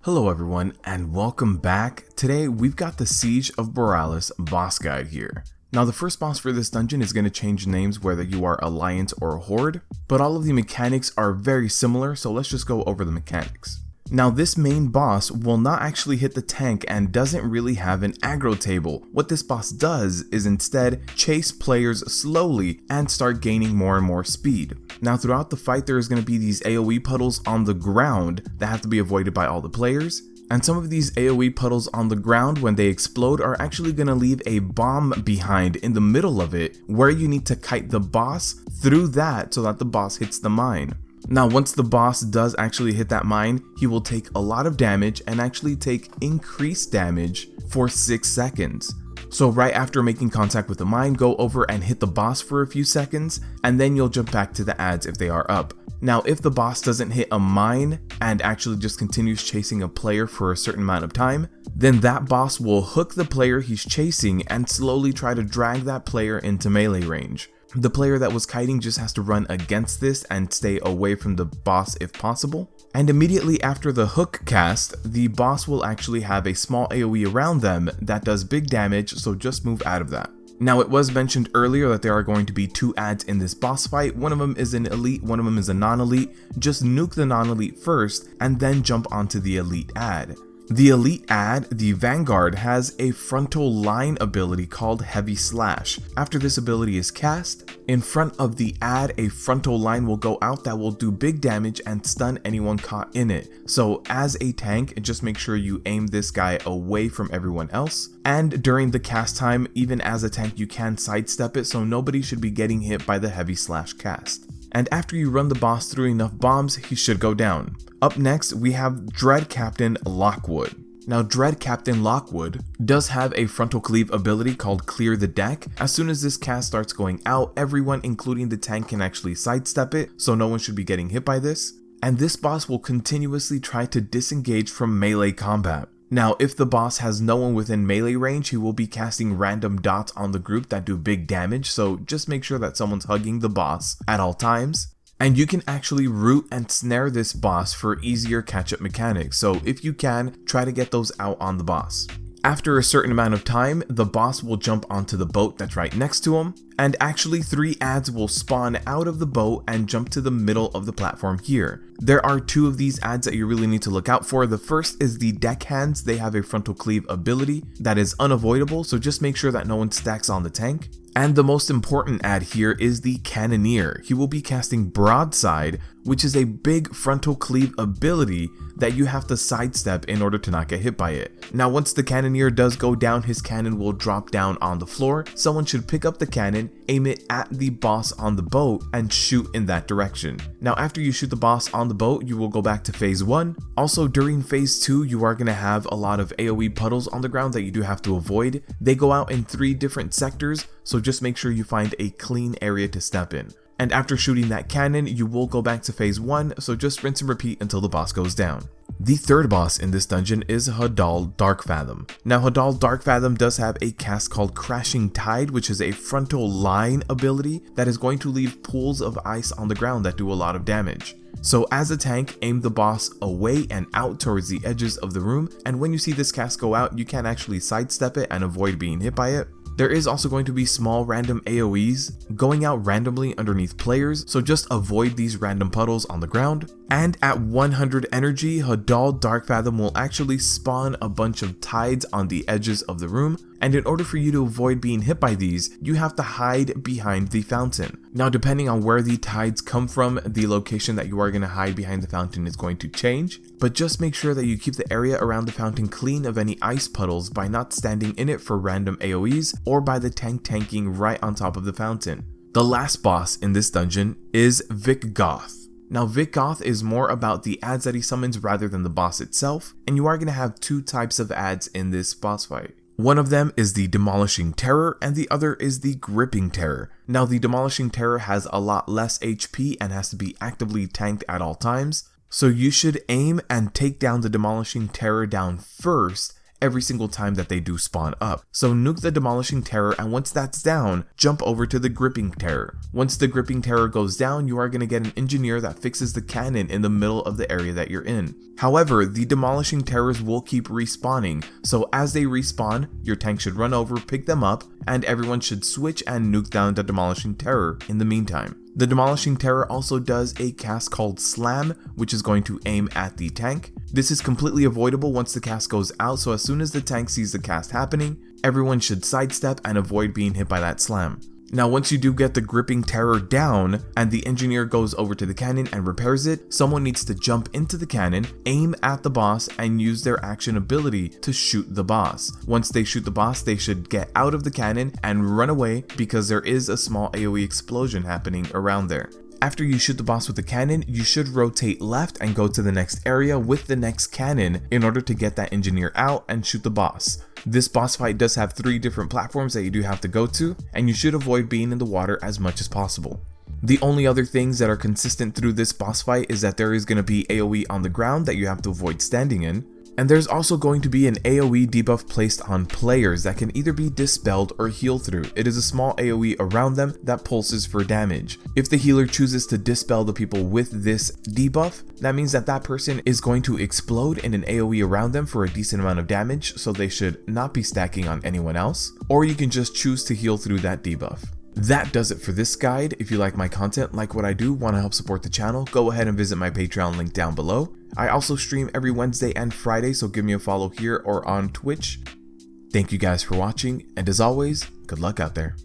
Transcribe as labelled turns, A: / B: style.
A: Hello everyone and welcome back. Today we've got the Siege of Boralus boss guide here. Now the first boss for this dungeon is going to change names whether you are Alliance or Horde, but all of the mechanics are very similar, so let's just go over the mechanics. Now this main boss will not actually hit the tank and doesn't really have an aggro table. What this boss does is instead chase players slowly and start gaining more and more speed. Now throughout the fight there is going to be these AoE puddles on the ground that have to be avoided by all the players. And some of these AoE puddles on the ground, when they explode, are actually going to leave a bomb behind in the middle of it where you need to kite the boss through that so that the boss hits the mine. Now once the boss does actually hit that mine, he will take a lot of damage and actually take increased damage for 6 seconds. So right after making contact with the mine, go over and hit the boss for a few seconds, and then you'll jump back to the adds if they are up. Now if the boss doesn't hit a mine and actually just continues chasing a player for a certain amount of time, then that boss will hook the player he's chasing and slowly try to drag that player into melee range. The player that was kiting just has to run against this and stay away from the boss if possible. And immediately after the hook cast, the boss will actually have a small AoE around them that does big damage, so just move out of that. Now it was mentioned earlier that there are going to be 2 adds in this boss fight. One of them is an elite, one of them is a non-elite. Just nuke the non-elite first and then jump onto the elite add. The elite add, the Vanguard, has a frontal line ability called Heavy Slash. After this ability is cast, in front of the add a frontal line will go out that will do big damage and stun anyone caught in it. So as a tank, just make sure you aim this guy away from everyone else. And during the cast time, even as a tank, you can sidestep it, so nobody should be getting hit by the Heavy Slash cast. And after you run the boss through enough bombs, he should go down. Up next, we have Dread Captain Lockwood. Now Dread Captain Lockwood does have a frontal cleave ability called Clear the Deck. As soon as this cast starts going out, everyone including the tank can actually sidestep it, so no one should be getting hit by this. And this boss will continuously try to disengage from melee combat. Now if the boss has no one within melee range, he will be casting random dots on the group that do big damage, so just make sure that someone's hugging the boss at all times. And you can actually root and snare this boss for easier catch-up mechanics, so if you can, try to get those out on the boss. After a certain amount of time, the boss will jump onto the boat that's right next to him, and actually 3 adds will spawn out of the boat and jump to the middle of the platform here. There are 2 of these adds that you really need to look out for. The first is the Deckhands. They have a frontal cleave ability that is unavoidable, so just make sure that no one stacks on the tank. And the most important add here is the Cannoneer. He will be casting Broadside, which is a big frontal cleave ability that you have to sidestep in order to not get hit by it. Now once the Cannoneer does go down, his cannon will drop down on the floor. Someone should pick up the cannon, aim it at the boss on the boat, and shoot in that direction. Now after you shoot the boss on the boat, you will go back to phase 1. Also during phase 2, you are going to have a lot of AoE puddles on the ground that you do have to avoid. They go out in 3 different sectors, so just make sure you find a clean area to step in. And after shooting that cannon, you will go back to phase 1, so just rinse and repeat until the boss goes down. The third boss in this dungeon is Hadal Darkfathom. Now Hadal Darkfathom does have a cast called Crashing Tide, which is a frontal line ability that is going to leave pools of ice on the ground that do a lot of damage. So as a tank, aim the boss away and out towards the edges of the room, and when you see this cast go out, you can actually sidestep it and avoid being hit by it. There is also going to be small random AoEs going out randomly underneath players, so just avoid these random puddles on the ground. And at 100 energy, Hadal Darkfathom will actually spawn a bunch of tides on the edges of the room, and in order for you to avoid being hit by these, you have to hide behind the fountain. Now depending on where the tides come from, the location that you are going to hide behind the fountain is going to change, but just make sure that you keep the area around the fountain clean of any ice puddles by not standing in it for random AoEs or by the tank tanking right on top of the fountain. The last boss in this dungeon is Vicgoth. Now Vicgoth is more about the adds that he summons rather than the boss itself, and you are going to have 2 types of adds in this boss fight. One of them is the Demolishing Terror and the other is the Gripping Terror. Now the Demolishing Terror has a lot less HP and has to be actively tanked at all times, so you should aim and take down the Demolishing Terror down first every single time that they do spawn up. So nuke the Demolishing Terror, and once that's down, jump over to the Gripping Terror. Once the Gripping Terror goes down, you are going to get an engineer that fixes the cannon in the middle of the area that you're in. However, the Demolishing Terrors will keep respawning, so as they respawn, your tank should run over, pick them up, and everyone should switch and nuke down the Demolishing Terror in the meantime. The Demolishing Terror also does a cast called Slam, which is going to aim at the tank. This is completely avoidable once the cast goes out, so as soon as the tank sees the cast happening, everyone should sidestep and avoid being hit by that slam. Now once you do get the Gripping Terror down and the engineer goes over to the cannon and repairs it, someone needs to jump into the cannon, aim at the boss, and use their action ability to shoot the boss. Once they shoot the boss, they should get out of the cannon and run away because there is a small AoE explosion happening around there. After you shoot the boss with the cannon, you should rotate left and go to the next area with the next cannon in order to get that engineer out and shoot the boss. This boss fight does have 3 different platforms that you do have to go to, and you should avoid being in the water as much as possible. The only other things that are consistent through this boss fight is that there is going to be AoE on the ground that you have to avoid standing in. And there's also going to be an AoE debuff placed on players that can either be dispelled or healed through. It is a small AoE around them that pulses for damage. If the healer chooses to dispel the people with this debuff, that means that that person is going to explode in an AoE around them for a decent amount of damage, so they should not be stacking on anyone else. Or you can just choose to heal through that debuff. That does it for this guide. If you like my content, like what I do, want to help support the channel, go ahead and visit my Patreon link down below. I also stream every Wednesday and Friday, so give me a follow here or on Twitch. Thank you guys for watching, and as always, good luck out there.